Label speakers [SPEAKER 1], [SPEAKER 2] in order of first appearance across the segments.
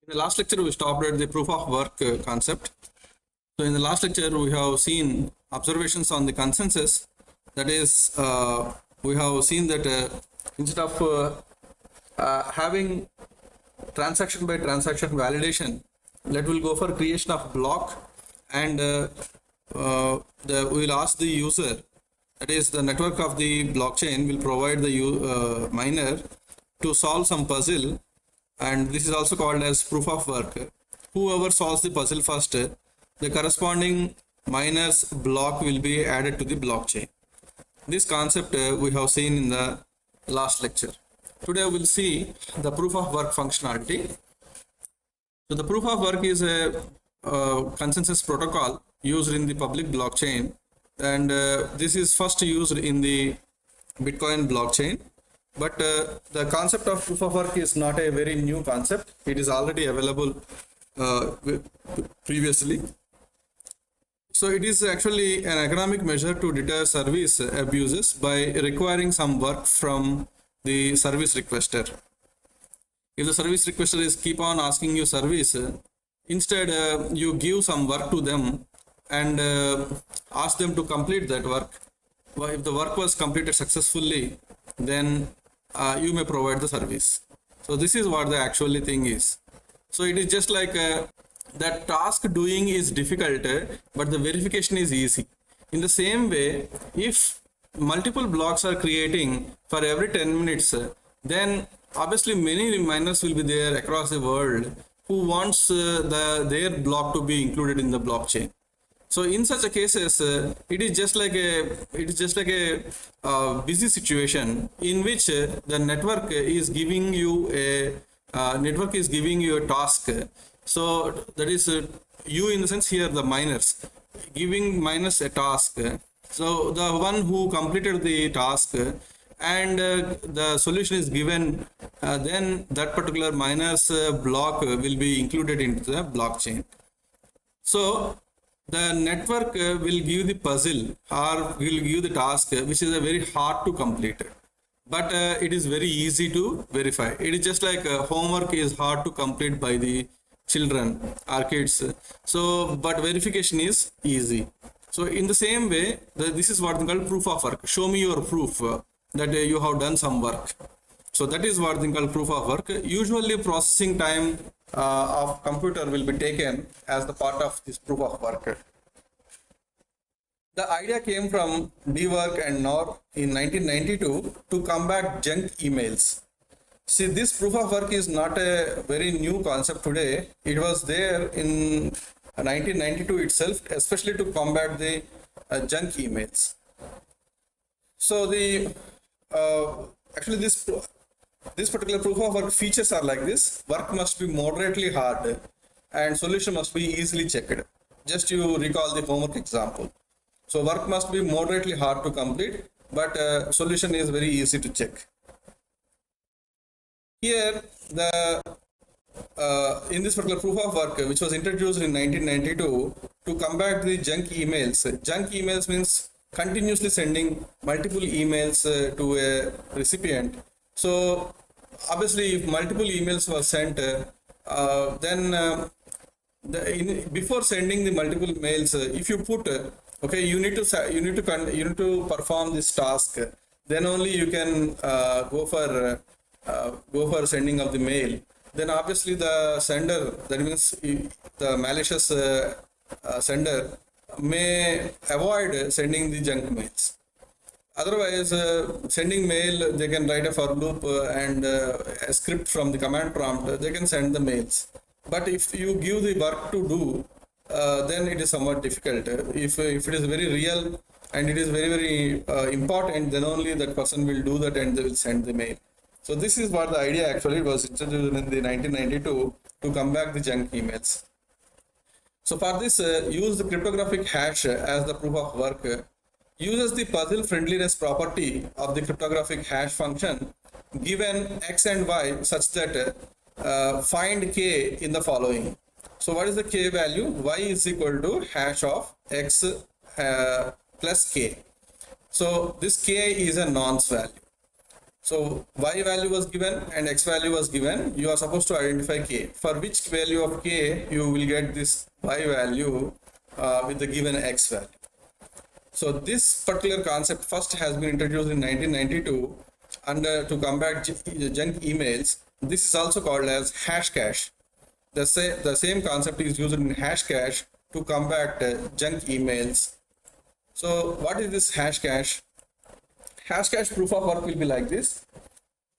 [SPEAKER 1] In the last lecture, we stopped at the proof of work concept. So in the last lecture, we have seen observations on the consensus. That is, we have seen that instead of having transaction by transaction validation, let will go for creation of block, and we will ask the user, that is the network of the blockchain will provide the miner to solve some puzzle, and this is also called as proof of work. Whoever solves the puzzle first, the corresponding miner's block will be added to the blockchain. This concept we have seen in the last lecture. Today we'll see the proof of work functionality. So the proof of work is a consensus protocol used in the public blockchain, and this is first used in the Bitcoin blockchain. But the concept of proof of work is not a very new concept. It is already available previously. So it is actually an economic measure to deter service abuses by requiring some work from the service requester. If the service requester is keep on asking you service, instead you give some work to them and ask them to complete that work. If the work was completed successfully, then you may provide the service. So this is what the actually thing is. So it is just like that task doing is difficult, but the verification is easy. In the same way, if multiple blocks are creating for every 10 minutes, then obviously many miners will be there across the world who wants their block to be included in the blockchain. So in such a cases, it is just like a busy situation in which the network is giving you a task. So that is you, in the sense here the miners, giving miners a task. So the one who completed the task and the solution is given, then that particular miner's block will be included into the blockchain. So the network will give the puzzle or will give the task which is very hard to complete, but it is very easy to verify. It is just like homework is hard to complete by the children or kids, so but verification is easy. So in the same way, this is what they call proof of work. Show me your proof that you have done some work. So that is what they call proof of work. Usually processing time of computer will be taken as the part of this proof of work. The idea came from Dwork and Knorr in 1992 to combat junk emails. See, this proof of work is not a very new concept today. It was there in 1992 itself, especially to combat the junk emails. So the actually this particular proof of work features are like this. Work must be moderately hard and solution must be easily checked. Just you recall the homework example. So work must be moderately hard to complete, but solution is very easy to check. Here, in this particular proof of work, which was introduced in 1992 to combat the junk emails. Junk emails means continuously sending multiple emails to a recipient. So obviously, if multiple emails were sent, then before sending the multiple mails, if you put okay, you need to perform this task, then only you can go for sending of the mail. Then obviously the sender, that means the malicious sender, may avoid sending the junk mails. Otherwise, sending mail, they can write a for loop and a script from the command prompt, they can send the mails. But if you give the work to do, then it is somewhat difficult. If it is very real and it is very important, then only that person will do that and they will send the mail. So this is what the idea actually was introduced in the 1992 to combat the junk emails. So for this, use the cryptographic hash as the proof of work. Uses the puzzle friendliness property of the cryptographic hash function given x and y such that find k in the following. So what is the k value? Y is equal to hash of x plus k. So this k is a nonce value. So y value was given and x value was given. You are supposed to identify k. For which value of k you will get this y value with the given x value. So this particular concept first has been introduced in 1992 and to combat junk emails. This is also called as hash cache. The same concept is used in hash cache to combat junk emails. So what is this hash cache? Hash cache proof of work will be like this.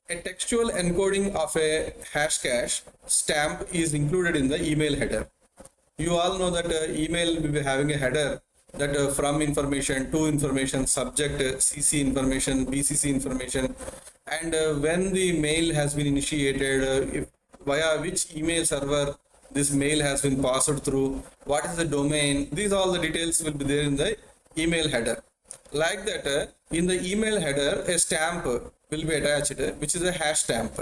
[SPEAKER 1] A textual encoding of a hash cache stamp is included in the email header. You all know that email will be having a header that from information, to information, subject, CC information, BCC information, and when the mail has been initiated, if via which email server this mail has been passed through, what is the domain, these all the details will be there in the email header. Like that, in the email header, a stamp will be attached, which is a hash stamp.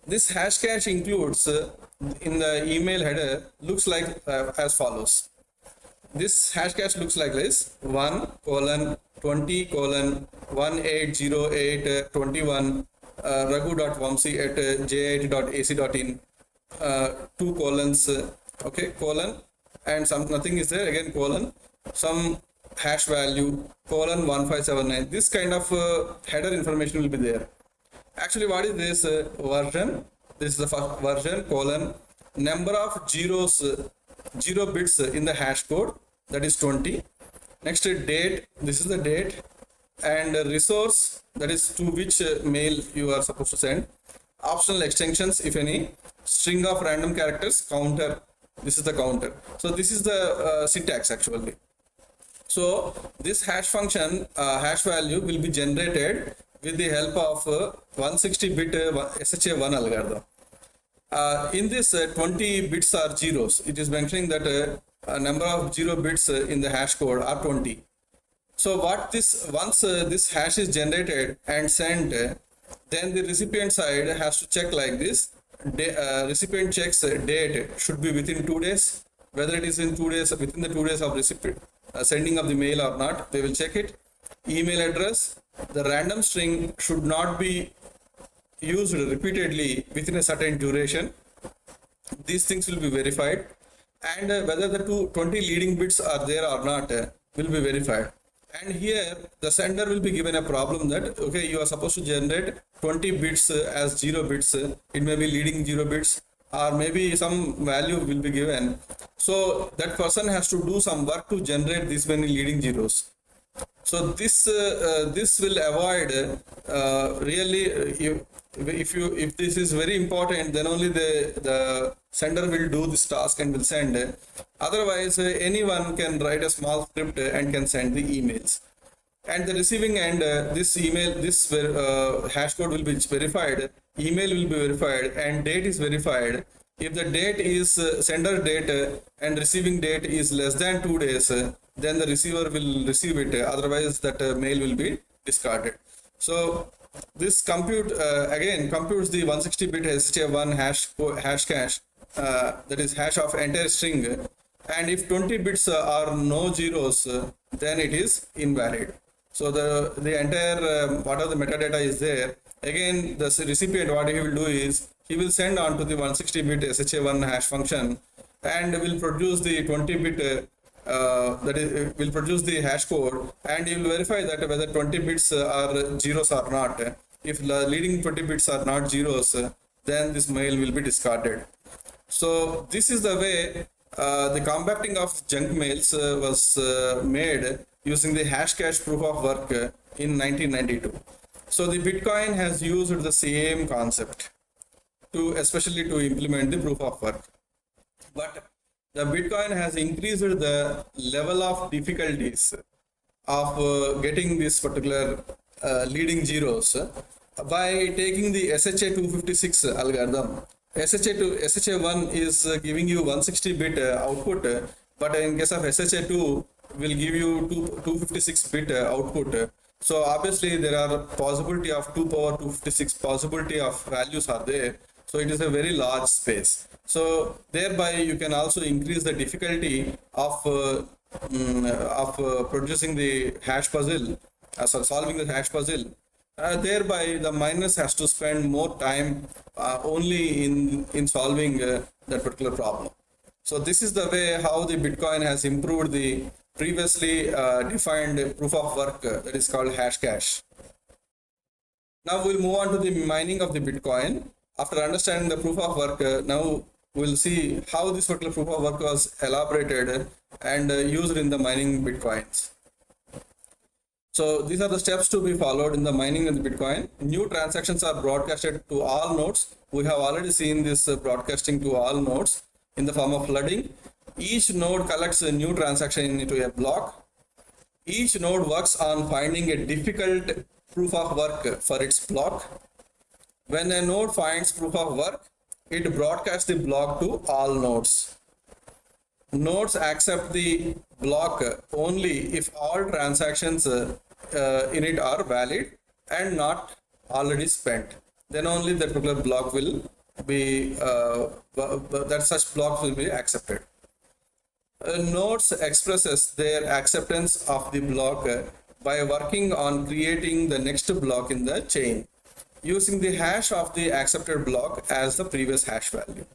[SPEAKER 1] This hash cache includes in the email header looks like as follows. This hash cache looks like this: 1:20:180821 raghu.vamsi@j8.ac.in 2 colons okay, colon, and some nothing is there, again colon, some hash value colon 1579. This kind of header information will be there. Actually, what is this version? This is the first version, colon, number of zeros, 0 bits in the hash code, that is 20. Next, date, this is the date, and resource, that is to which mail you are supposed to send. Optional extensions, if any. String of random characters, counter, this is the counter. So this is the syntax actually. So this hash function, hash value will be generated with the help of 160-bit SHA-1 algorithm. In this 20 bits are zeros. It is mentioning that a number of 0 bits in the hash code are 20. So what this, once this hash is generated and sent, then the recipient side has to check like this. Recipient checks date should be within 2 days, whether it is in 2 days, within the 2 days of recipient sending of the mail or not, they will check it. Email address, the random string should not be used repeatedly within a certain duration. These things will be verified, and whether the 20 leading bits are there or not will be verified. And here the sender will be given a problem that, okay, you are supposed to generate 20 bits as 0 bits. It may be leading 0 bits, or maybe some value will be given. So that person has to do some work to generate this many leading zeros. So this will avoid really, if this is very important, then only the sender will do this task and will send. Otherwise, anyone can write a small script and can send the emails. And the receiving end, this email, this hash code will be verified, email will be verified, and date is verified. If the date is sender date and receiving date is less than 2 days, then the receiver will receive it. Otherwise, that mail will be discarded. So this compute again computes the 160-bit SHA-1 hash cache, that is hash of entire string. And if 20 bits are no zeros, then it is invalid. So the entire whatever the metadata is there, again the recipient, what he will do is he will send on to the 160-bit SHA-1 hash function and will produce the 20-bit that is will produce the hash code, and he will verify that whether 20 bits are zeros or not. If the leading 20 bits are not zeros, then this mail will be discarded. So this is the way the combating of junk mails was made using the hash cache proof of work in 1992. So the Bitcoin has used the same concept especially to implement the proof of work. But the Bitcoin has increased the level of difficulties of getting this particular leading zeros by taking the SHA-256 algorithm. SHA-1 is giving you 160-bit output, but in case of SHA-2 will give you 256-bit output. So obviously there are possibility of 2 power 256 possibility of values are there. So it is a very large space. So thereby you can also increase the difficulty of producing the hash puzzle, solving the hash puzzle. Thereby the miners has to spend more time only in solving that particular problem. So this is the way how the Bitcoin has improved the previously defined proof of work that is called Hashcash. Now we'll move on to the mining of the Bitcoin. After understanding the proof of work, now we'll see how this particular proof of work was elaborated and used in the mining Bitcoins. So these are the steps to be followed in the mining of the Bitcoin. New transactions are broadcasted to all nodes. We have already seen this broadcasting to all nodes in the form of flooding. Each node collects a new transaction into a block. Each node works on finding a difficult proof of work for its block. When a node finds proof of work, it broadcasts the block to all nodes. Nodes accept the block only if all transactions in it are valid and not already spent. Then only that particular block will be, that such blocks will be accepted. Nodes expresses their acceptance of the block by working on creating the next block in the chain, using the hash of the accepted block as the previous hash value.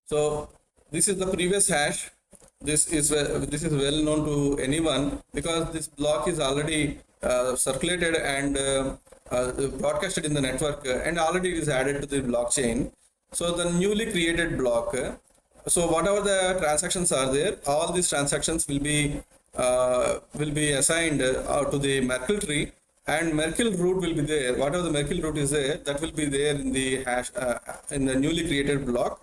[SPEAKER 1] So this is the previous hash. This is well known to anyone because this block is already circulated and broadcasted in the network and already is added to the blockchain. So the newly created block, so whatever the transactions are there, all these transactions will be assigned to the Merkle tree, and Merkle root will be there. Whatever the Merkle root is there, that will be there in the hash in the newly created block,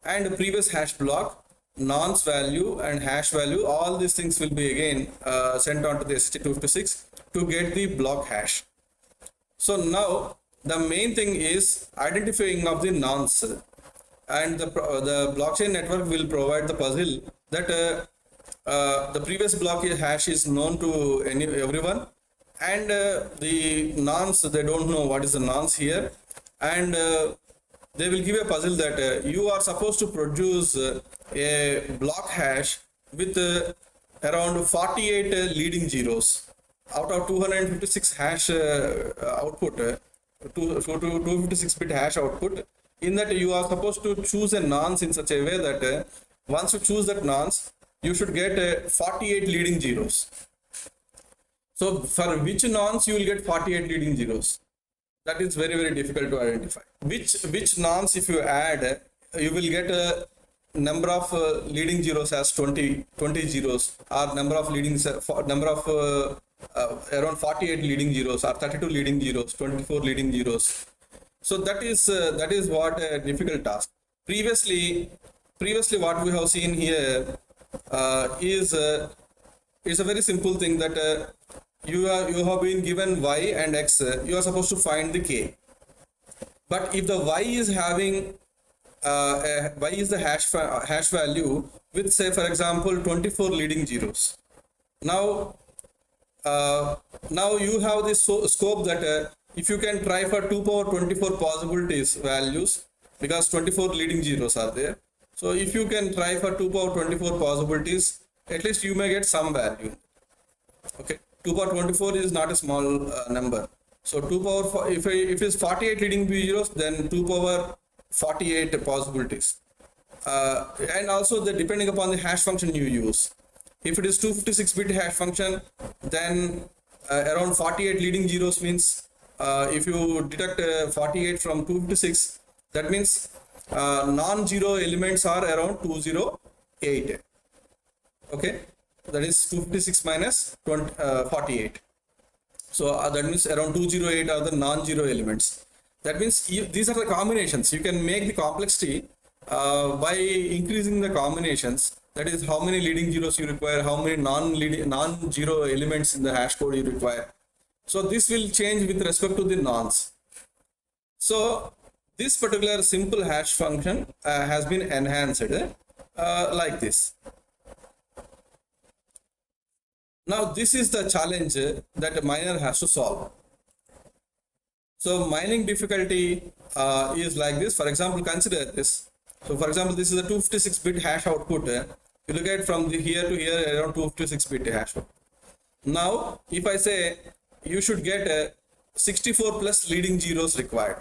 [SPEAKER 1] and the previous hash block, nonce value and hash value, all these things will be again sent on to the SHA-256 to get the block hash. So now the main thing is identifying of the nonce, and the blockchain network will provide the puzzle that the previous block hash is known to everyone, and the nonce, they don't know what is the nonce here, and they will give a puzzle that you are supposed to produce a block hash with around 48 leading zeros out of 256 hash output, 256 bit hash output. In that you are supposed to choose a nonce in such a way that once you choose that nonce, you should get 48 leading zeros. So for which nonce you will get 48 leading zeros? That is very, very difficult to identify. Which nonce if you add, you will get a number of leading zeros as 20 zeros, or number of around 48 leading zeros, or 32 leading zeros, 24 leading zeros. So that is what a difficult task. Previously what we have seen here is a very simple thing that you have been given y and x, you are supposed to find the k. But if the y is having y is the hash value with, say for example, 24 leading zeros. Now you have this scope that if you can try for 2 power 24 possibilities values, because 24 leading zeros are there. So if you can try for 2 power 24 possibilities, at least you may get some value. Okay, 2 power 24 is not a small number. So 2 power, if it is 48 leading zeros, then 2 power 48 possibilities. And also depending upon the hash function you use. If it is 256 bit hash function, then around 48 leading zeros means if you deduct 48 from 256, that means non-zero elements are around 208. Okay, that is 256 minus 48. So that means around 208 are the non-zero elements. That means these are the combinations. You can make the complexity by increasing the combinations. That is how many leading zeros you require, how many non-zero elements in the hash code you require. So this will change with respect to the nonce. So this particular simple hash function has been enhanced like this. Now this is the challenge that a miner has to solve. So mining difficulty is like this. For example, consider this. So for example, this is a 256 bit hash output. You look at from here to here around 256 bit hash output. Now if I say you should get 64 plus leading zeros required.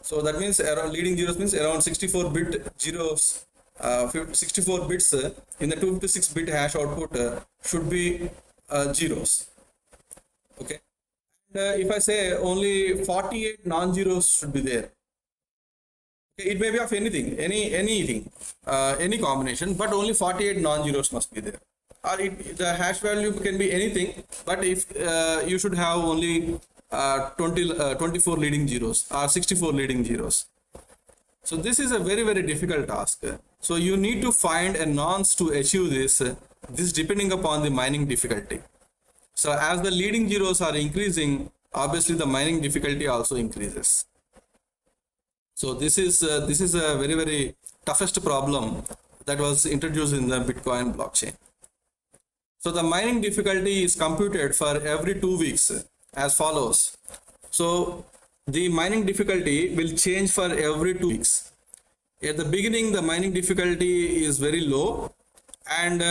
[SPEAKER 1] So that means around leading zeros means around 64 bit zeros, 64 bits in the 256 bit hash output should be zeros. Okay. And if I say only 48 non-zeros should be there. Okay, it may be of anything, any combination, but only 48 non-zeros must be there. Or the hash value can be anything, but if you should have only 24 leading zeros or 64 leading zeros. So this is a very, very difficult task. So you need to find a nonce to achieve this, this depending upon the mining difficulty. So as the leading zeros are increasing, obviously the mining difficulty also increases. So this is a very, very toughest problem that was introduced in the Bitcoin blockchain. So the mining difficulty is computed for every 2 weeks as follows. So the mining difficulty will change for every 2 weeks. At the beginning, the mining difficulty is very low, and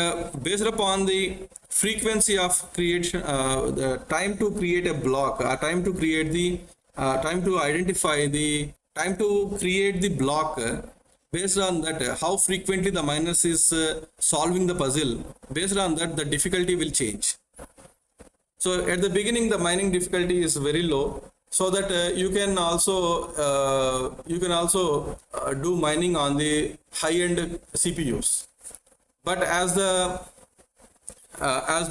[SPEAKER 1] based upon the frequency of creation, the time to create a block, time to create the time to identify the time to create the block, based on that how frequently the miners is solving the puzzle, based on that the difficulty will change. So at the beginning the mining difficulty is very low, so that you can also do mining on the high-end CPUs. But as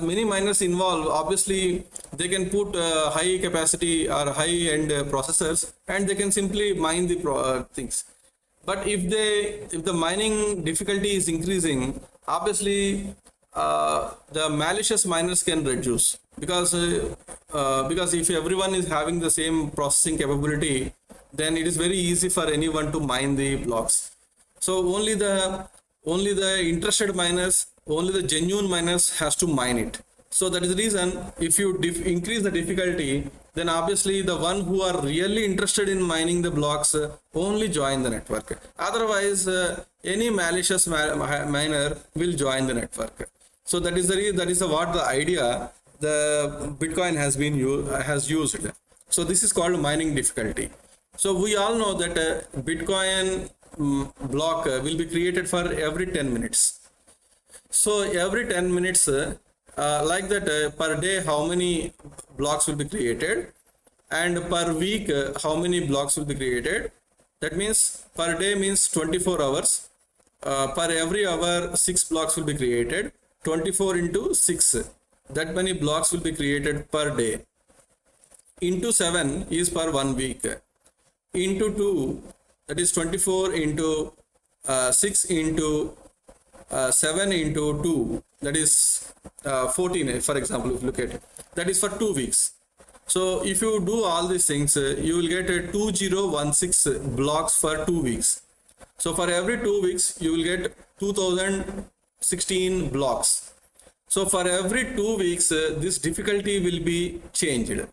[SPEAKER 1] many miners involved, obviously they can put high capacity or high-end processors, and they can simply mine the things. But if the mining difficulty is increasing, obviously the malicious miners can reduce, because if everyone is having the same processing capability, then it is very easy for anyone to mine the blocks. So only the interested miners, only the genuine miners has to mine it. So that is the reason, if you increase the difficulty, then obviously the one who are really interested in mining the blocks only join the network. Otherwise, any malicious miner will join the network. So that is what the idea the Bitcoin has used. So this is called mining difficulty. So we all know that Bitcoin block will be created for every 10 minutes. So every 10 minutes, like that, per day how many blocks will be created, and per week how many blocks will be created. That means per day means 24 hours. Per every hour 6 blocks will be created. 24 into 6, that many blocks will be created per day. Into 7 is per 1 week. Into 2, that is 24 into 6 into 7 into 2, that is 14, for example, if you look at it, that is for 2 weeks. So if you do all these things, you will get 2016 blocks for 2 weeks. So for every 2 weeks, you will get 2016 blocks. So for every 2 weeks, this difficulty will be changed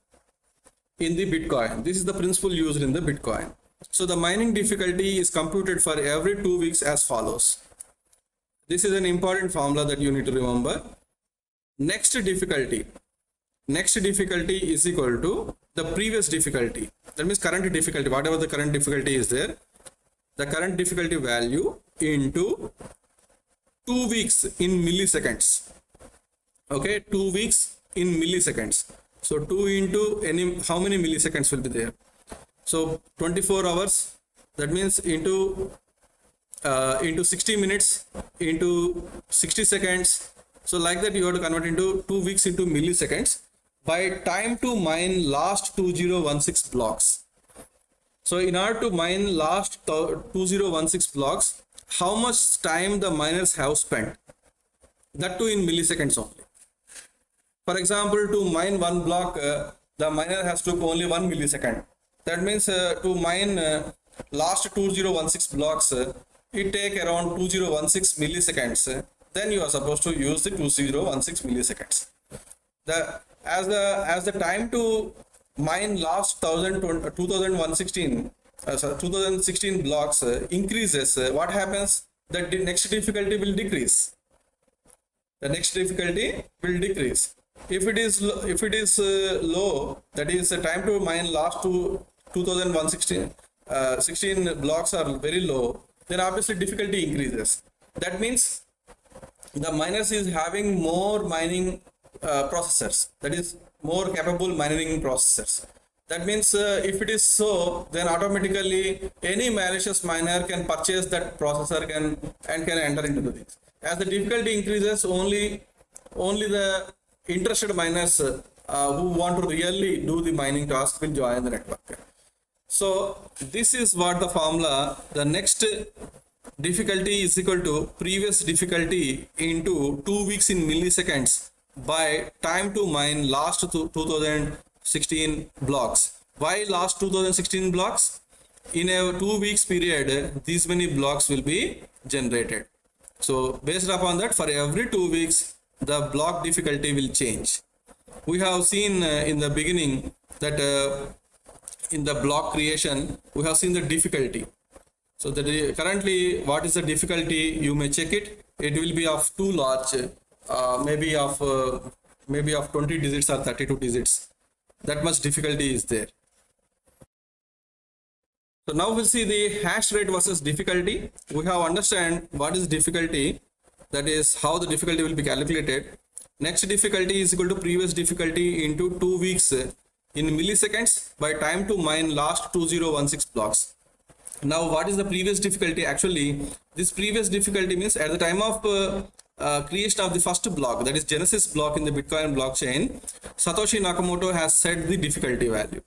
[SPEAKER 1] in the Bitcoin. This is the principle used in the Bitcoin. So the mining difficulty is computed for every 2 weeks as follows. This is an important formula that you need to remember. Next difficulty is equal to the previous difficulty. That means current difficulty, whatever the current difficulty is there, the current difficulty value into 2 weeks in milliseconds. Okay, 2 weeks in milliseconds. So 2 into how many milliseconds will be there? So 24 hours, that means into 60 minutes into 60 seconds. So like that you have to convert into 2 weeks into milliseconds by time to mine last 2016 blocks. So in order to mine last 2016 blocks, how much time the miners have spent? That too in milliseconds only. For example, to mine one block, the miner has took only 1 millisecond. That means to mine last 2016 blocks, it take around 2016 milliseconds. Then you are supposed to use the 2016 milliseconds. As the time to mine last 2016 blocks increases, what happens? The next difficulty will decrease. The next difficulty will decrease. if it is low, that is the time to mine last to 2116 16 blocks are very low, then obviously difficulty increases. That means the miners is having more mining processors, that is more capable mining processors. That means if it is so, then automatically any malicious miner can purchase that processor and can enter into the things. As the difficulty increases, only the interested miners who want to really do the mining task will join the network. So this is what the formula. The next difficulty is equal to previous difficulty into 2 weeks in milliseconds by time to mine last 2016 blocks. Why last 2016 blocks? In a 2 weeks period, these many blocks will be generated. So based upon that, for every 2 weeks, the block difficulty will change. We have seen in the beginning that in the block creation, we have seen the difficulty. So currently, what is the difficulty? You may check it. It will be of too large, maybe of 20 digits or 32 digits. That much difficulty is there. So now we'll see the hash rate versus difficulty. We have understand what is difficulty. That is how the difficulty will be calculated. Next difficulty is equal to previous difficulty into 2 weeks in milliseconds by time to mine last 2016 blocks. Now what is the previous difficulty? Actually, this previous difficulty means at the time of creation of the first block, that is Genesis block in the Bitcoin blockchain, Satoshi Nakamoto has set the difficulty value.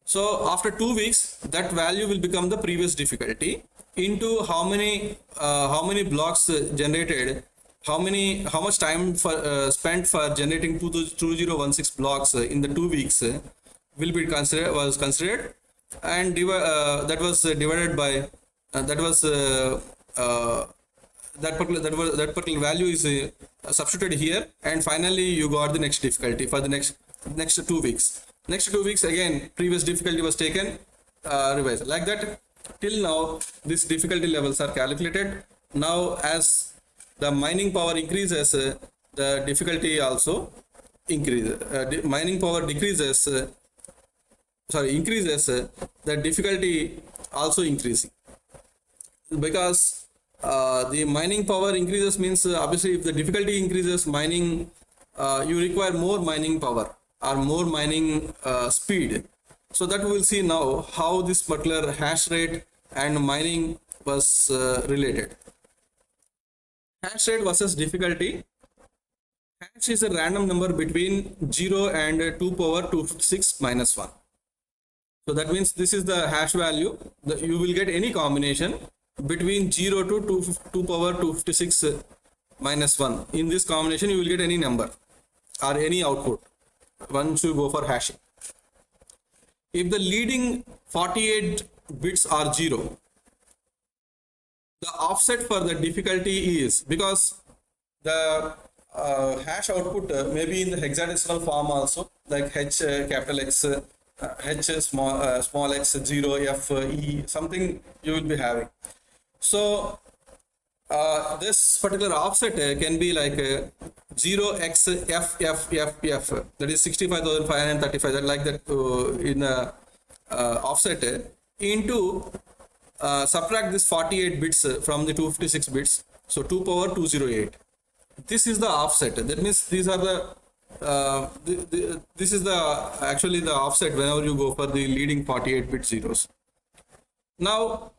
[SPEAKER 1] So after 2 weeks, that value will become the previous difficulty into how many blocks generated, how much time spent for generating 2016 blocks in the 2 weeks will be considered, and that was divided by that particular value is substituted here, and finally you got the next difficulty for the next 2 weeks. Next 2 weeks again previous difficulty was taken, revised like that. Till now these difficulty levels are calculated. Now as the mining power increases, the difficulty also increases. Mining power increases, the difficulty also increasing, because the mining power increases means obviously if the difficulty increases, mining you require more mining power or more mining speed. So that we will see now how this particular hash rate and mining was related. Hash rate versus difficulty. Hash is a random number between 0 and 2 power 256 minus 1. So that means this is the hash value. You will get any combination between 0 to 2 power 256 minus 1. In this combination, you will get any number or any output once you go for hashing. If the leading 48 bits are 0, the offset for the difficulty is, because the hash output may be in the hexadecimal form also, like H capital X, H small x, 0, F, E, something you will be having. So this particular offset can be like 0xFFFF, that is 65,535, that like that in the offset into subtract this 48 bits from the 256 bits, so 2 power 208. This is the offset. That means these are the this is the actually the offset whenever you go for the leading 48 bit zeros. Now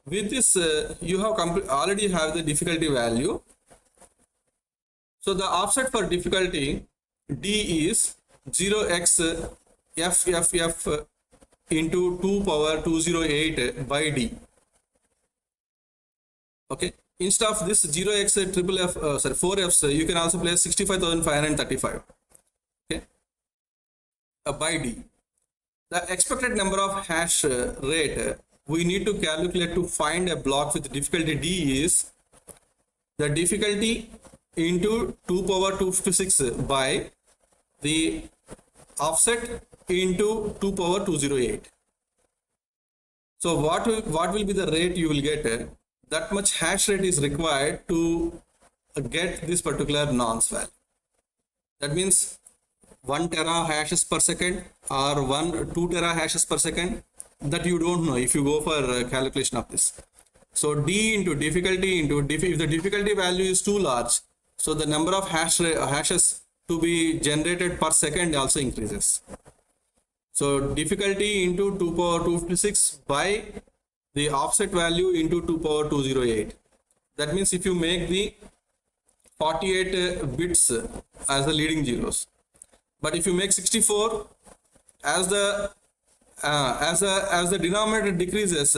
[SPEAKER 1] with this you have already have the difficulty value. So the offset for difficulty D is 0xFFF into 2 power 208 by D. Okay, instead of this 0x triple F, 4Fs, you can also place 65,535. Okay, by D. The expected number of hash rate we need to calculate to find a block with difficulty D is the difficulty into 2 power 256 by the offset into 2 power 208. So what will be the rate you will get? That much hash rate is required to get this particular nonce value. That means 1 tera hashes per second or 2 tera hashes per second, that you don't know if you go for calculation of this. So d into difficulty into if the difficulty value is too large, so the number of hashes to be generated per second also increases. So difficulty into 2 power 256 by the offset value into 2 power 208. That means if you make the 48 bits as the leading zeros, but if you make 64 as the denominator decreases,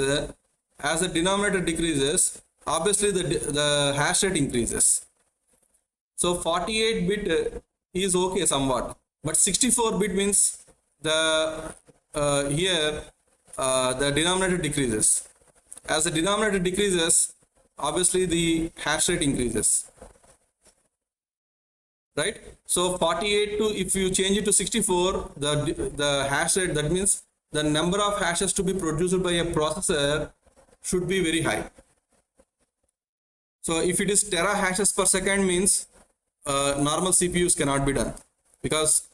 [SPEAKER 1] obviously the hash rate increases. So 48 bit is okay somewhat, but 64 bit means the the denominator decreases. As the denominator decreases, obviously the hash rate increases, right? So 48 to, if you change it to 64, the hash rate, that means the number of hashes to be produced by a processor should be very high. So if it is tera hashes per second, means normal CPUs cannot be done, because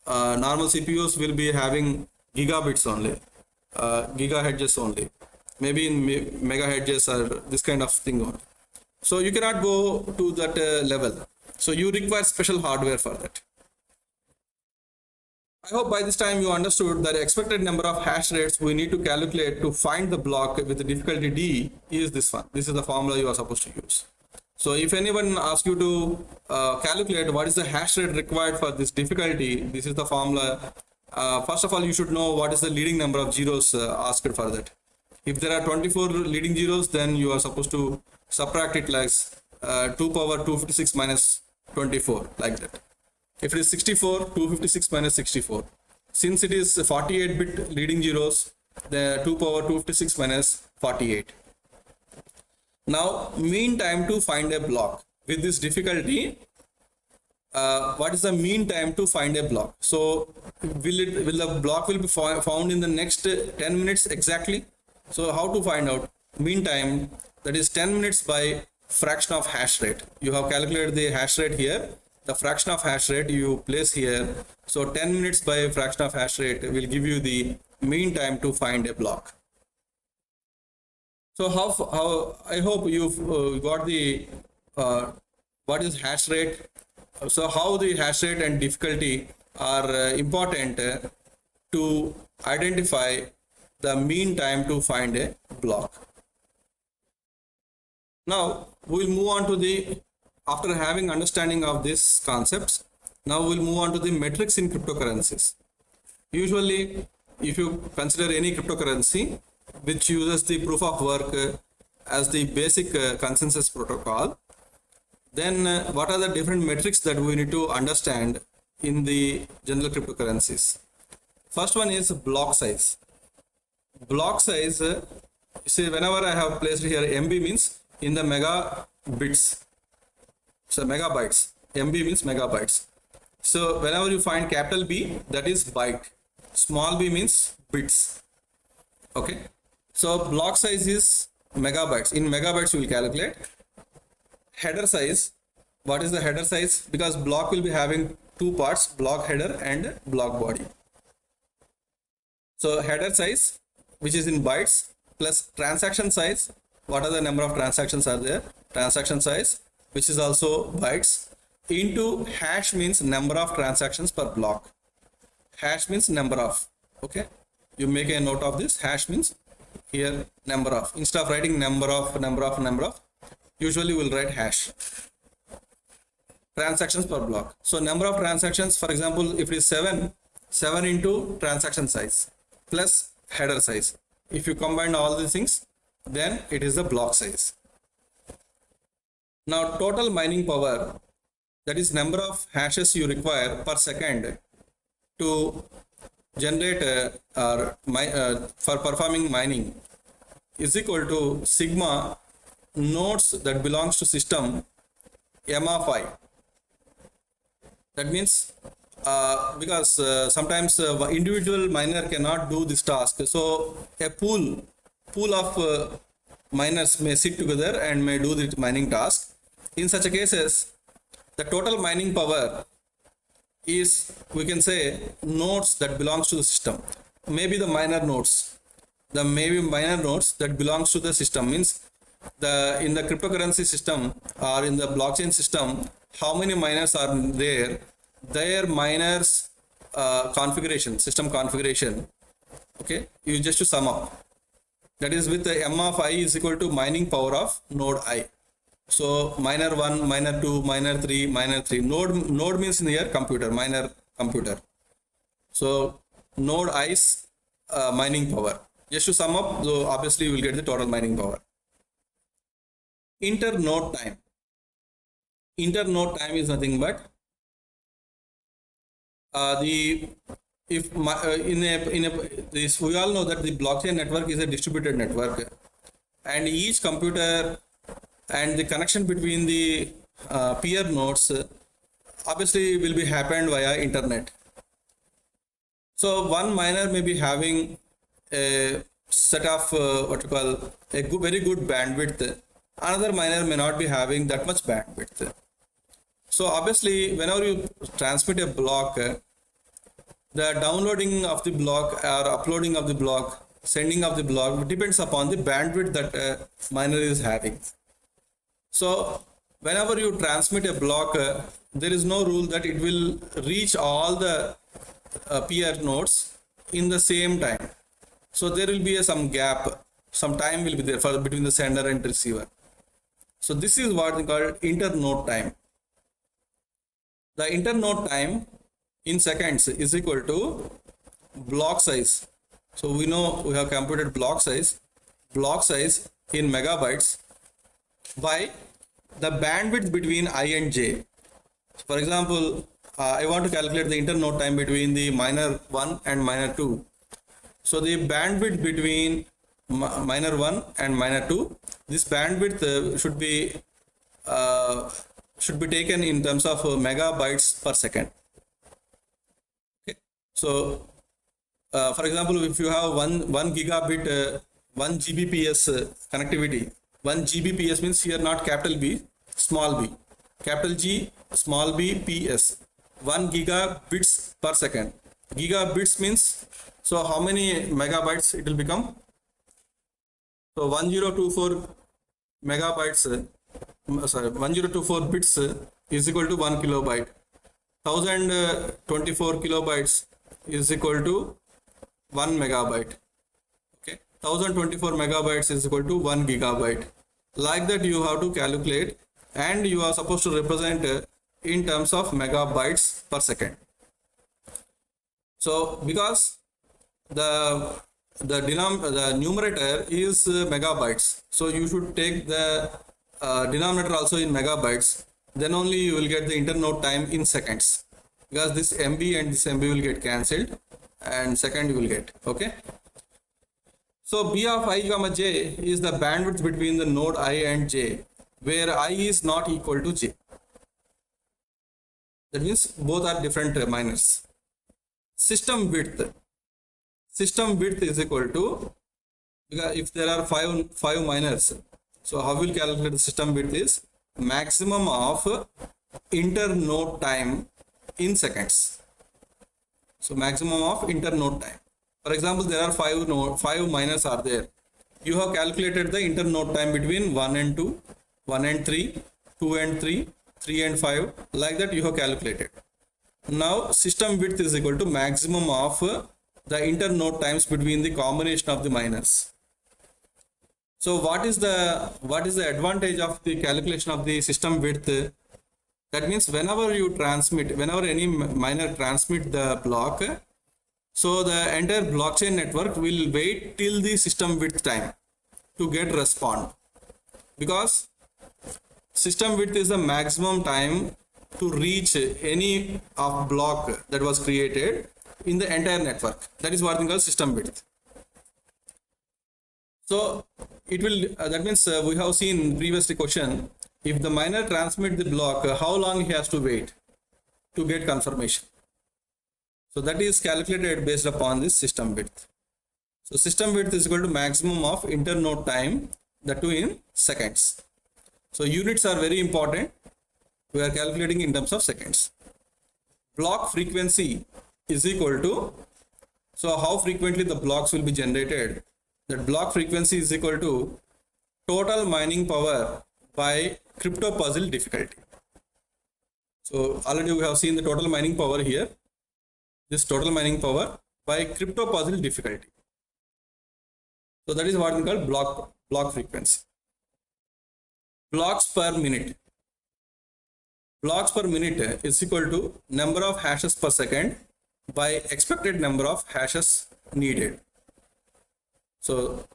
[SPEAKER 1] normal CPUs will be having gigabits only, gigahertz only, maybe in megahertz or this kind of thing only. So you cannot go to that level. So you require special hardware for that. I hope by this time you understood that the expected number of hash rates we need to calculate to find the block with the difficulty D is this one. This is the formula you are supposed to use. So if anyone asks you to calculate what is the hash rate required for this difficulty, this is the formula. First of all, you should know what is the leading number of zeros asked for that. If there are 24 leading zeros, then you are supposed to subtract it like 2 power 256 minus 24, like that. If it is 64, 256 minus 64. Since it is 48 bit leading zeros, the 2 power 256 minus 48. Now, mean time to find a block. With this difficulty, what is the mean time to find a block? So, will the block will be found in the next 10 minutes exactly? So, how to find out? Mean time, that is 10 minutes by fraction of hash rate. You have calculated the hash rate here. The fraction of hash rate you place here. So 10 minutes by fraction of hash rate will give you the mean time to find a block. So how I hope you've got the what is hash rate. So how the hash rate and difficulty are important to identify the mean time to find a block. Now we'll move on to the, after having understanding of these concepts, now we'll move on to the metrics in cryptocurrencies. Usually, if you consider any cryptocurrency which uses the proof of work as the basic consensus protocol, then what are the different metrics that we need to understand in the general cryptocurrencies? First one is block size. Block size, see, whenever I have placed here MB means in the megabits. So megabytes, MB means megabytes. So whenever you find capital B, that is byte. Small b means bits. Okay. So block size is megabytes. In megabytes you will calculate. Header size. What is the header size? Because block will be having two parts, block header and block body. So header size, which is in bytes, plus transaction size. What are the number of transactions are there? Transaction size, which is also bytes, into hash means number of transactions per block. Hash means number of. Okay, you make a note of this. Hash means here number of. Instead of writing number of, usually we'll write hash. Transactions per block. So number of transactions, for example, if it is 7 into transaction size plus header size. If you combine all these things, then it is the block size. Now total mining power, that is number of hashes you require per second to generate for performing mining, is equal to sigma nodes that belongs to system M of I. That means because sometimes individual miner cannot do this task, so a pool of miners may sit together and may do the mining task. In such cases, the total mining power is, we can say, nodes that belongs to the system. Maybe the minor nodes, that belongs to the system, means in the cryptocurrency system or in the blockchain system, how many miners are there, their miners configuration, system configuration, okay, you just to sum up. That is with the M of I is equal to mining power of node I. So miner 1, miner 2, miner 3, miner 3. Node means in here computer, miner computer. So node I's mining power. Just to sum up, so obviously you will get the total mining power. Internode time. Internode time is nothing but we all know that the blockchain network is a distributed network, and each computer and the connection between the peer nodes obviously will be happened via internet. So one miner may be having a set of very good bandwidth. Another miner may not be having that much bandwidth. So obviously, whenever you transmit a block, the downloading of the block or uploading of the block, sending of the block depends upon the bandwidth that miner is having. So whenever you transmit a block, there is no rule that it will reach all the peer nodes in the same time. So there will be some gap, some time will be there between the sender and receiver. So this is what we call internode time. The internode time in seconds is equal to block size. So we know we have computed block size in megabytes by the bandwidth between I and J. So for example, I want to calculate the internode time between the miner 1 and miner 2. So the bandwidth between miner 1 and miner 2, this bandwidth should be taken in terms of megabytes per second. Okay. So for example, if you have 1 gigabit 1 Gbps connectivity, 1 Gbps means here not capital B, small b, capital G, small b, ps, 1 gigabits per second. Gigabits means, so how many megabytes it will become? So 1024 megabytes, 1024 bits is equal to 1 kilobyte. 1024 kilobytes is equal to 1 megabyte. Okay, 1024 megabytes is equal to 1 gigabyte. Like that you have to calculate, and you are supposed to represent in terms of megabytes per second. So because the numerator is megabytes, so you should take the denominator also in megabytes, then only you will get the internode time in seconds, because this MB and this MB will get cancelled and second you will get. Okay, so B of I comma J is the bandwidth between the node I and J, where I is not equal to J. That means both are different miners. System width is equal to, because if there are five miners, so how we'll calculate the system width is maximum of internode time in seconds. So maximum of internode time. For example, there are five miners are there. You have calculated the internode time between 1 and 2, 1 and 3, 2 and 3, 3 and 5. Like that you have calculated. Now system width is equal to maximum of the internode times between the combination of the miners. So what is the advantage of the calculation of the system width? That means whenever any miner transmit the block, so the entire blockchain network will wait till the system width time to get respond, because system width is the maximum time to reach any of block that was created in the entire network. That is what we call system width. So it will that means we have seen previously question, if the miner transmit the block, how long he has to wait to get confirmation. So that is calculated based upon this system width. So system width is equal to maximum of internode time, that too in seconds. So units are very important. We are calculating in terms of seconds. block frequency is equal to, so how frequently the blocks will be generated, that block frequency is equal to total mining power by crypto puzzle difficulty. So already we have seen the total mining power here, this total mining power by crypto puzzle difficulty. So that is what we call block frequency. Blocks per minute. Blocks per minute is equal to number of hashes per second by expected number of hashes needed. So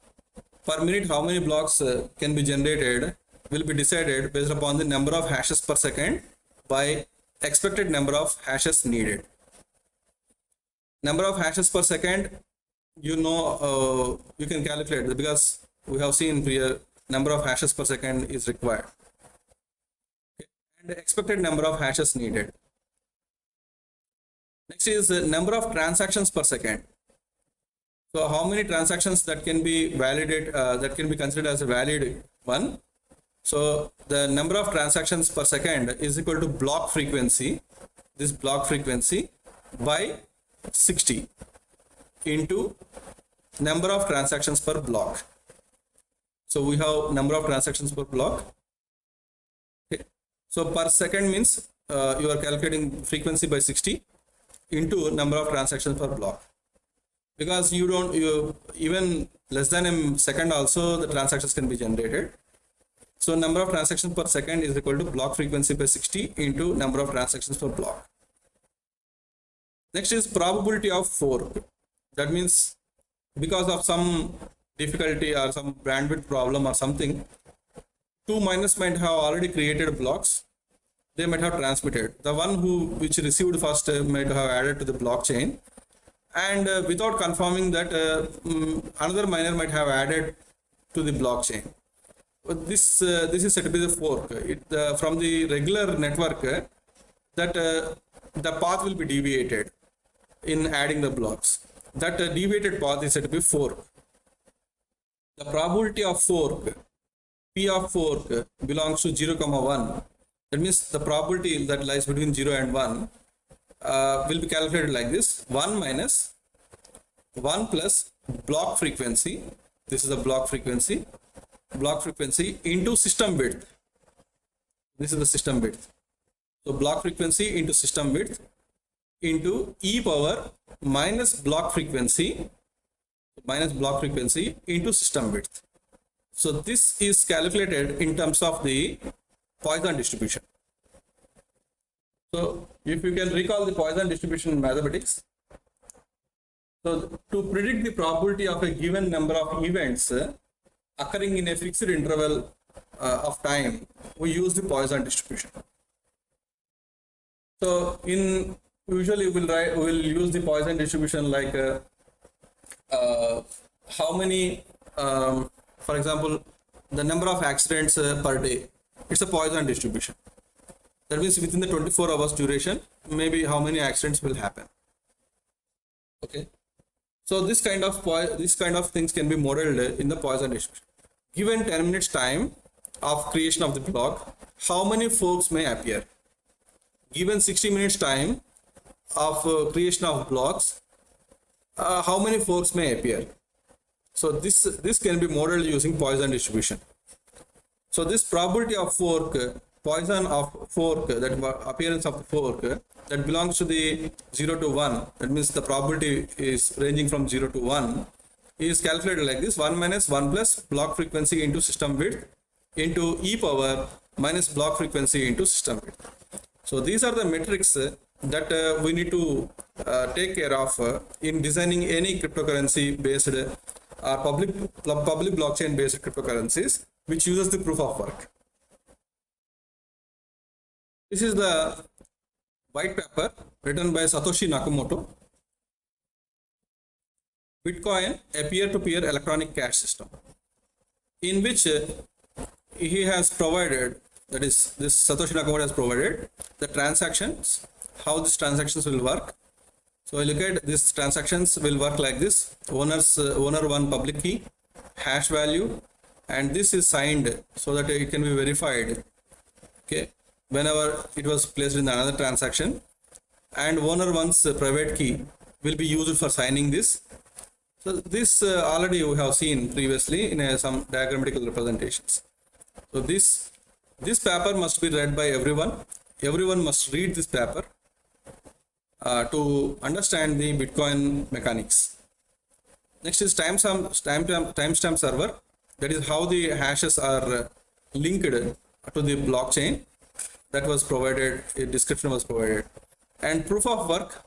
[SPEAKER 1] per minute how many blocks can be generated will be decided based upon the number of hashes per second by expected number of hashes needed. Number of hashes per second, you know, you can calculate because we have seen here number of hashes per second is required. And the expected number of hashes needed. Next is the number of transactions per second. So how many transactions that can be validated, that can be considered as a valid one. So the number of transactions per second is equal to block frequency, this block frequency by 60 into number of transactions per block. So we have number of transactions per block. Okay. So per second means you are calculating frequency by 60 into number of transactions per block. Because you even less than a second also the transactions can be generated. So number of transactions per second is equal to block frequency by 60 into number of transactions per block. Next is probability of fork. That means because of some difficulty or some bandwidth problem or something, two miners might have already created blocks. They might have transmitted. The one which received first might have added to the blockchain, and without confirming that another miner might have added to the blockchain. But this is said to be the fork. From the regular network, that the path will be deviated in adding the blocks. That deviated path is said to be fork. The probability of fork, P of fork, belongs to 0, 1. That means the probability that lies between 0 and 1 will be calculated like this: 1 minus 1 plus block frequency. This is the block frequency into system width. This is the system width. So block frequency into system width into e power minus block frequency into system width. So this is calculated in terms of the Poisson distribution. So if you can recall the Poisson distribution in mathematics, so to predict the probability of a given number of events occurring in a fixed interval of time, we use the Poisson distribution. So usually we'll use the Poisson distribution like how many, for example, the number of accidents per day. It's a Poisson distribution. That means within the 24 hours duration, maybe how many accidents will happen. Okay. So this kind of things can be modeled in the Poisson distribution. Given 10 minutes time of creation of the block, how many forks may appear? Given 60 minutes time of creation of blocks, how many forks may appear? So this can be modeled using Poisson distribution. So this probability of fork, Poisson of fork, that appearance of the fork, that belongs to the 0 to 1, that means the probability is ranging from 0 to 1, is calculated like this: 1 minus 1 plus block frequency into system width into e power minus block frequency into system width. So these are the metrics that we need to take care of in designing any cryptocurrency based or public blockchain based cryptocurrencies which uses the proof of work. This is the white paper written by Satoshi Nakamoto. Bitcoin, a peer-to-peer electronic cash system, in which he has provided, that is, this Satoshi Nakamoto has provided the transactions, how these transactions will work. So I look at these transactions will work like this: owner 1 public key, hash value, and this is signed so that it can be verified. Okay, whenever it was placed in another transaction, and owner one's private key will be used for signing this. So this already we have seen previously in some diagrammatical representations. So this paper must be read by everyone. Everyone must read this paper to understand the Bitcoin mechanics. Next is timestamp server. That is how the hashes are linked to the blockchain. That was provided, a description was provided. And proof of work,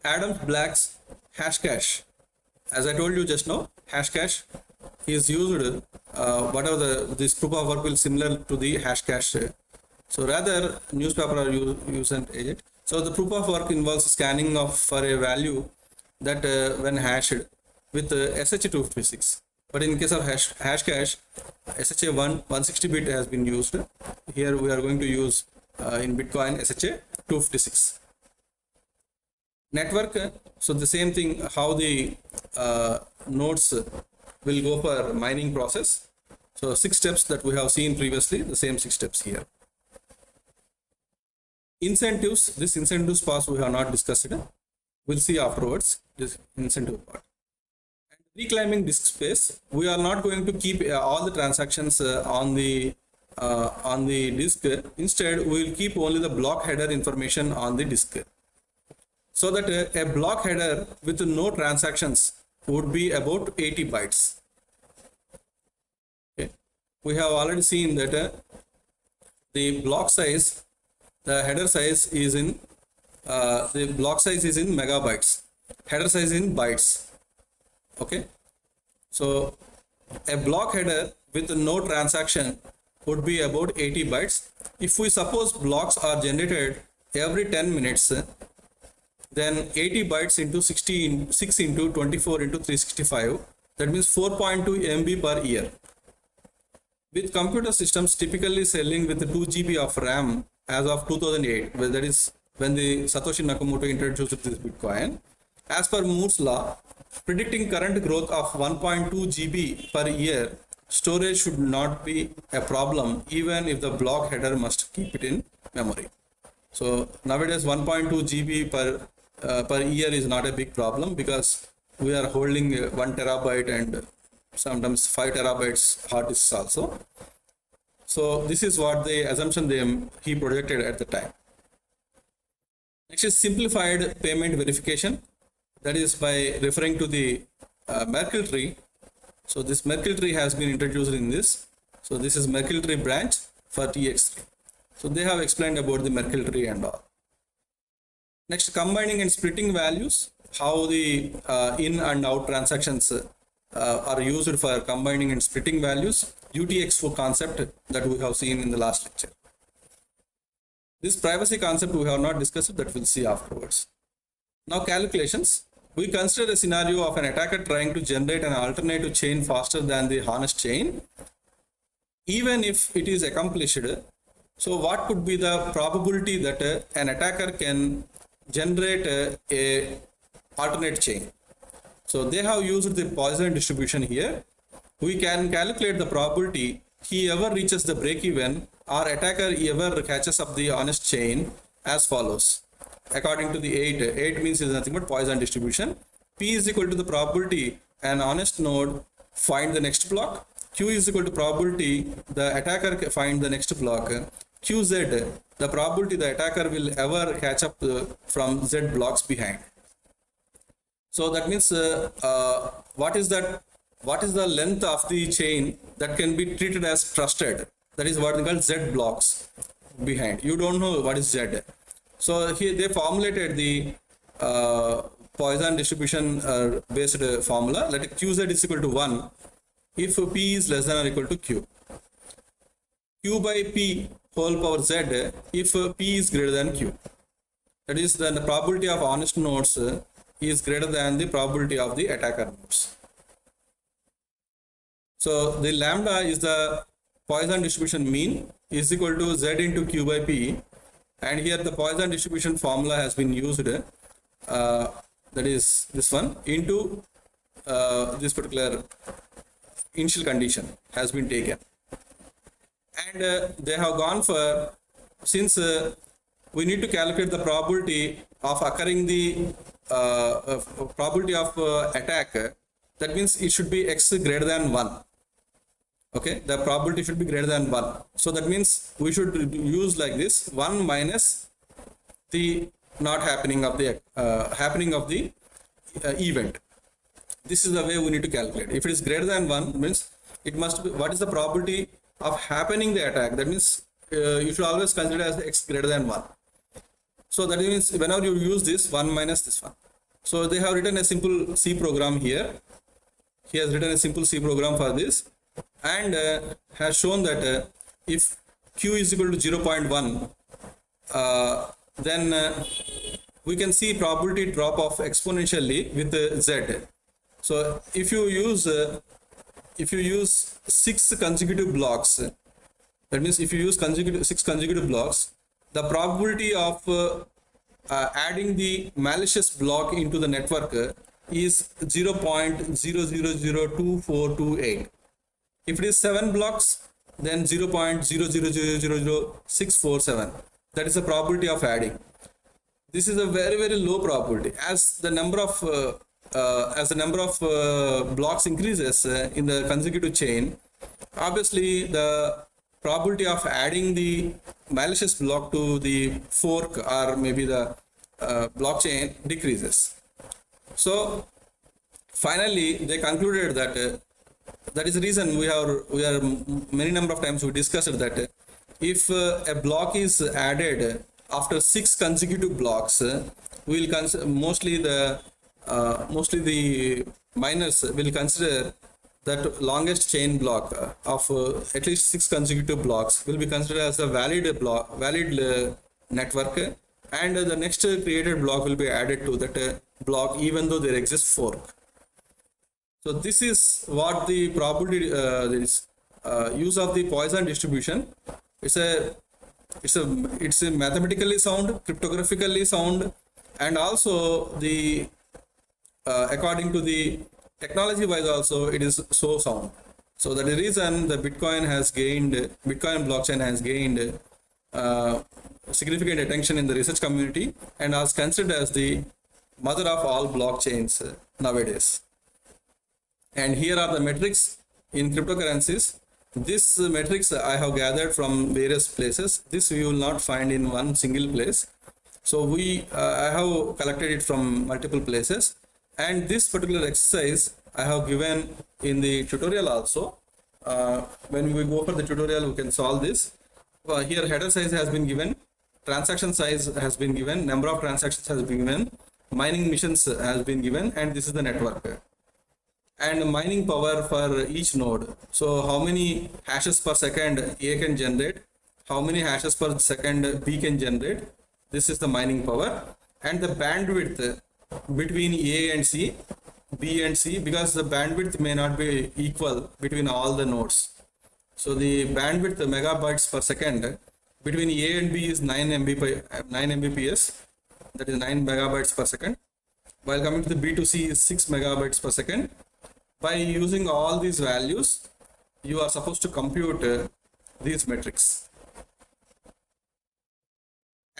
[SPEAKER 1] Adams-Black's Hashcash. As I told you just now, Hashcash is used, whatever this proof of work will similar to the Hashcash. So rather, newspaper are used and agent. So the proof of work involves scanning of for a value that when hashed with SHA-256. But in case of Hashcash, SHA-1 160-bit has been used. Here we are going to use in Bitcoin SHA-256. Network, so the same thing, how the nodes will go for mining process. So 6 steps that we have seen previously, the same 6 steps here. Incentives, this incentives part we have not discussed. We'll see afterwards this incentive part. And reclaiming disk space, we are not going to keep all the transactions on the disk. Instead, we will keep only the block header information on the disk. So that a block header with no transactions would be about 80 bytes. Okay. We have already seen that the block size, the header size is in the block size is in megabytes, header size in bytes. Okay, so a block header with no transaction would be about 80 bytes. If we suppose blocks are generated every 10 minutes, then 80 bytes into 6 into 24 into 365, that means 4.2 MB per year. With computer systems typically selling with 2 GB of RAM as of 2008, well, that is when the Satoshi Nakamoto introduced this Bitcoin. As per Moore's law, predicting current growth of 1.2 GB per year, storage should not be a problem even if the block header must keep it in memory. So nowadays 1.2 GB per year is not a big problem because we are holding 1 terabyte and sometimes 5 terabytes hard disks also. So this is what the assumption he projected at the time. Next is simplified payment verification. That is by referring to the Merkle tree. So this Merkle tree has been introduced in this. So this is Merkle tree branch for TX3. So they have explained about the Merkle tree and all. Next, combining and splitting values, how the in and out transactions are used for combining and splitting values, UTXO concept that we have seen in the last lecture. This privacy concept we have not discussed, that we'll see afterwards. Now calculations, we consider a scenario of an attacker trying to generate an alternative chain faster than the honest chain. Even if it is accomplished, so what could be the probability that an attacker can generate a alternate chain? So they have used the Poisson distribution here. We can calculate the probability he ever reaches the break even or attacker ever catches up the honest chain as follows. According to the 8 means is nothing but Poisson distribution. P is equal to the probability an honest node find the next block. Q is equal to probability the attacker find the next block. QZ, the probability the attacker will ever catch up from Z blocks behind. So that means what is the length of the chain that can be treated as trusted? That is what they call Z blocks behind. You don't know what is Z. So here they formulated the Poisson distribution based formula. Let it QZ is equal to 1 if P is less than or equal to Q. Q by P whole power Z if P is greater than Q. That is, then the probability of honest nodes is greater than the probability of the attacker nodes. So the lambda is the Poisson distribution mean is equal to Z into Q by P, and here the Poisson distribution formula has been used, that is this one, into this particular initial condition has been taken, and they have gone for, since we need to calculate the probability of occurring the probability of attack. That means it should be x greater than 1. Okay, the probability should be greater than 1. So that means we should use like this: 1 minus the not happening of the event. This is the way we need to calculate. If it is greater than 1, means it must be, what is the probability of happening the attack? That means you should always consider as x greater than 1. So that means whenever you use this, 1 minus this one. So they have written a simple C program here. He has written a simple C program for this, and has shown that if q is equal to 0.1, then we can see probability drop off exponentially with z. So if you use 6 consecutive blocks, that means if you use 6 consecutive blocks, the probability of adding the malicious block into the network is 0.002428. If it is 7 blocks, then 0.0000647. That is the probability of adding. This is a very, very low probability. As the number of blocks increases in the consecutive chain, obviously the probability of adding the malicious block to the fork or maybe the blockchain decreases. So finally they concluded that that is the reason we are many number of times we discussed that if a block is added after 6 consecutive blocks, we will consider mostly the miners will consider that longest chain block of at least 6 consecutive blocks will be considered as the valid network, and the next created block will be added to that block even though there exists fork. So this is what the probability use of the Poisson distribution. It's a mathematically sound, cryptographically sound, and also the according to the technology wise also it is so sound. So that is the reason the Bitcoin blockchain has gained significant attention in the research community and is considered as the mother of all blockchains nowadays. And here are the metrics in cryptocurrencies. This metrics I have gathered from various places. This we will not find in one single place. So I have collected it from multiple places. And this particular exercise I have given in the tutorial also. When we go for the tutorial, we can solve this. Here header size has been given, transaction size has been given, number of transactions has been given, mining missions has been given, and this is the network. And mining power for each node. So how many hashes per second A can generate, how many hashes per second B can generate. This is the mining power. And the bandwidth between A and C, B and C, because the bandwidth may not be equal between all the nodes. So the bandwidth, the megabytes per second between A and B is 9 Mbps, that is 9 megabytes per second. While coming to the B to C is 6 megabytes per second. By using all these values, you are supposed to compute these metrics.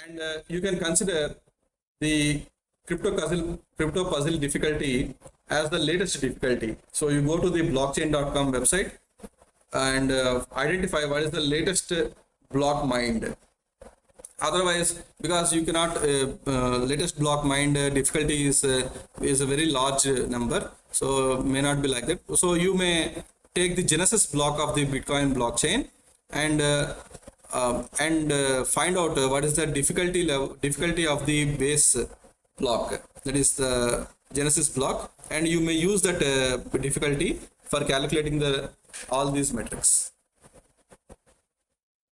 [SPEAKER 1] And you can consider the crypto puzzle difficulty as the latest difficulty. So you go to the blockchain.com website and identify what is the latest block mined. Otherwise, because you cannot latest block mined difficulty is a very large number, so may not be like that. So you may take the genesis block of the Bitcoin blockchain and find out what is the difficulty of the base block, that is the genesis block, and you may use that difficulty for calculating all these metrics.